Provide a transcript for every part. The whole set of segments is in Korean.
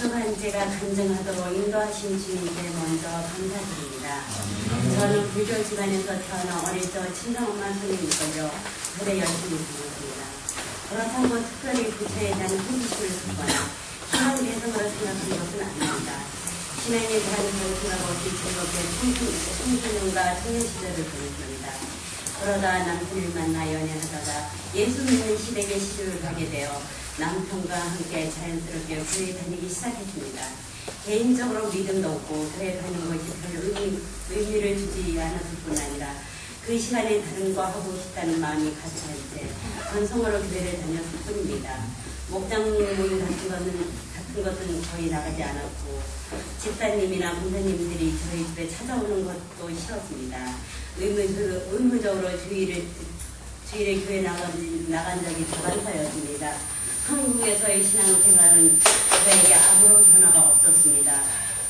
부족한 제가 간증하도록 인도하신 주님께 먼저 감사드립니다. 저는 불교 집안에서 태어나 어릴 적 친정엄마 손에 이끌려 절에 열심히 다녔습니다. 그렇다고 특별히 부처에 대한 호기심을 갖거나 신앙 개성으로 생각한 것은 아닙니다. 신앙에 대한 별 생각 없이 즐겁게 청소년과 청년 시절을 보냈습니다. 그러다 남편을 만나 연애하다가 예수 믿는 시댁에 시집을 가게 되어 남편과 함께 자연스럽게 교회 다니기 시작했습니다. 개인적으로 믿음도 없고 교회 다니는 것이 별 의미를 주지 않았을 뿐 아니라 그 시간에 다른 거 하고 싶다는 마음이 가득할 때 건성으로 교회를 다녔을 뿐입니다. 목장 모임 같은 것은 거의 나가지 않았고 집사님이나 공사님들이 저희 집에 찾아오는 것도 싫었습니다. 의무적으로 주일에 교회 나간 적이 다반사였습니다. 한국에서의 신앙생활은 저에게 아무런 변화가 없었습니다.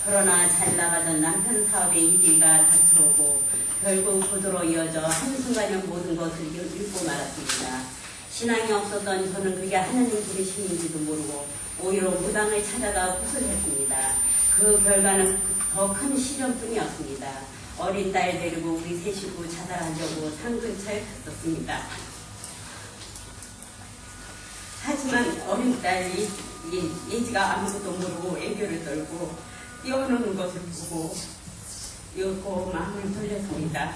그러나 잘 나가던 남편 사업의 위기가 닥쳐오고 결국 고도로 이어져 한순간에 모든 것을 잃고 말았습니다. 신앙이 없었던 저는 그게 하나님 부르심인지도 모르고 오히려 무당을 찾아가 구슬했습니다. 그 결과는 더 큰 시련뿐이었습니다. 어린 딸 데리고 우리 세 식구 자살하려고 산 근처에 갔었습니다. 하지만 어린 딸이 예지가 아무것도 모르고 애교를 떨고 뛰어노는 것을 보고 이윽고 마음을 돌렸습니다.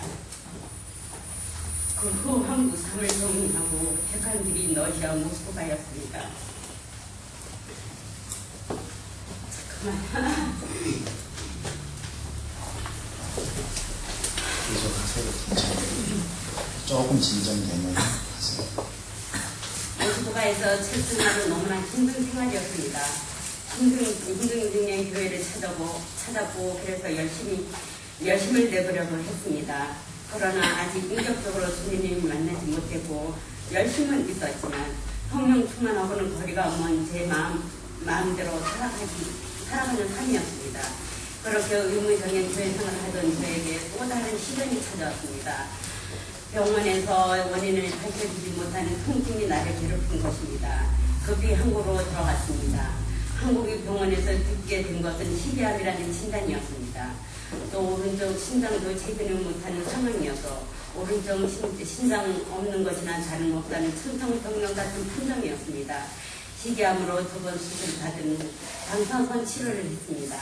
그 후 한국 3을 정리하고 택한 길이 러시아 모스크바였습니다. 잠깐만. 계속하세요. 조금 진정되면 하세요. 모스크바에서 철수나로 너무나 힘든 생활이었습니다. 힘든 중에 교회를 찾았고 그래서 열심을 내보려고 했습니다. 그러나 아직 인격적으로 주님을 만나지 못했고 열심은 있었지만 성령 충만하고는 거리가 먼 제 마음대로 살아가는 삶이었습니다. 그렇게 의무적인 교회 생활을 하던 저에게 또 다른 시련이 찾아왔습니다. 병원에서 원인을 밝혀주지 못하는 통증이 나를 괴롭힌 것입니다. 급히 한국으로 들어갔습니다. 한국의 병원에서 듣게 된 것은 식이암이라는 진단이었습니다. 또 오른쪽 심장도 제대로 못하는 상황이어서 오른쪽 심장 없는 것이나 다름없다는 천성병명 같은 판정이었습니다. 식이암으로 2번 수술을 받은 방사선 치료를 했습니다.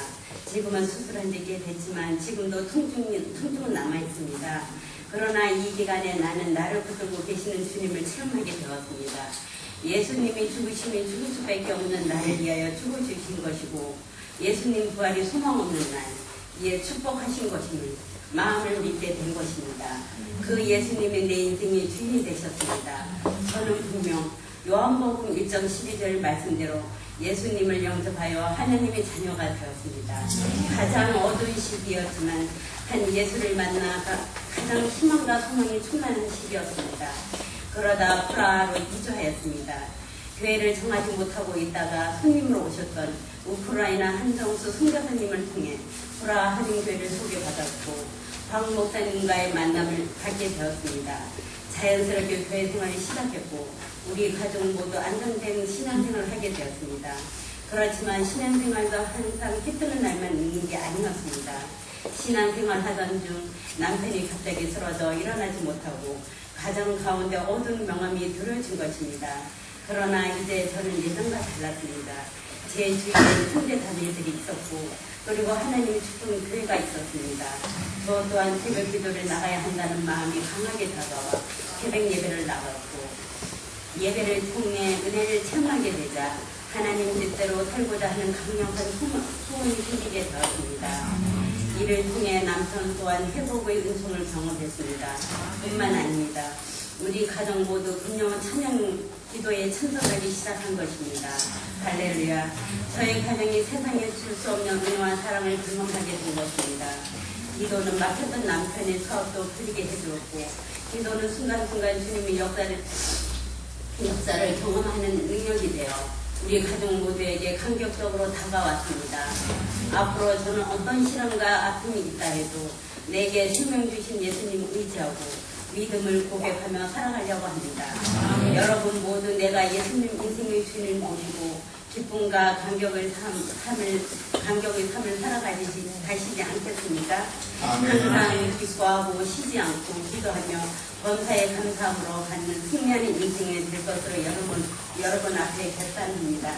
지금은 수술한 지 꽤 됐지만 지금도 통증은 남아있습니다. 그러나 이 기간에 나는 나를 붙들고 계시는 주님을 체험하게 되었습니다. 예수님이 죽으시면 죽을 수밖에 없는 나를 위하여 죽어주신 것이고 예수님 부활이 소망 없는 날 이에 축복하신 것임을 마음을 믿게 된 것입니다. 그 예수님이 내 인생의 주인이 되셨습니다. 저는 분명 요한복음 1장 12절 말씀대로 예수님을 영접하여 하나님의 자녀가 되었습니다. 가장 어두운 시기였지만 한 예수를 만나 가장 희망과 소망이 충만한 시기였습니다. 그러다 프라하로 이주하였습니다. 교회를 정하지 못하고 있다가 손님으로 오셨던 우크라이나 한정수 선교사님을 통해 프라하 한인교회를 소개받았고 박 목사님과의 만남을 갖게 되었습니다. 자연스럽게 교회 생활을 시작했고 우리 가족 모두 안정된 신앙생활을 하게 되었습니다. 그렇지만 신앙생활도 항상 해뜨는 날만 있는 게 아니었습니다. 신앙생활 하던 중 남편이 갑자기 쓰러져 일어나지 못하고 가정 가운데 어두운 명암이 들어진 것입니다. 그러나 이제 저는 예전과 달랐습니다. 제 주위에 형제 자매들이 있었고 그리고 하나님이 주신 교회가 있었습니다. 저 또한 새벽 기도를 나가야 한다는 마음이 강하게 다가와 새벽 예배를 나갔고 예배를 통해 은혜를 체험하게 되자 하나님 뜻대로 살고자 하는 강력한 소원이 생기게 되었습니다. 이를 통해 남편 또한 회복의 은총을 경험했습니다. 뿐만 아닙니다. 우리 가정 모두 금년 찬양 기도에 참석하기 시작한 것입니다. 할렐루야. 저희 가정이 세상에 줄 수 없는 은혜와 사랑을 경험하게 된 것입니다. 기도는 막혔던 남편의 사업도 풀리게 해주었고 기도는 순간순간 주님의 역사를 경험하는 능력이 되어 우리 가족 모두에게 감격적으로 다가왔습니다. 앞으로 저는 어떤 시련과 아픔이 있다 해도 내게 생명 주신 예수님 의지하고 믿음을 고백하며 살아가려고 합니다. 여러분 모두 내가 예수님 인생의 주인을 모시고 기쁨과 감격의 삶을 살아가시지 않겠습니까? 항상 기뻐하고 쉬지 않고 기도하며 범사에 감사함으로 갖는 승리하는 인생이 될 것으로 여러분 앞에 결단합니다.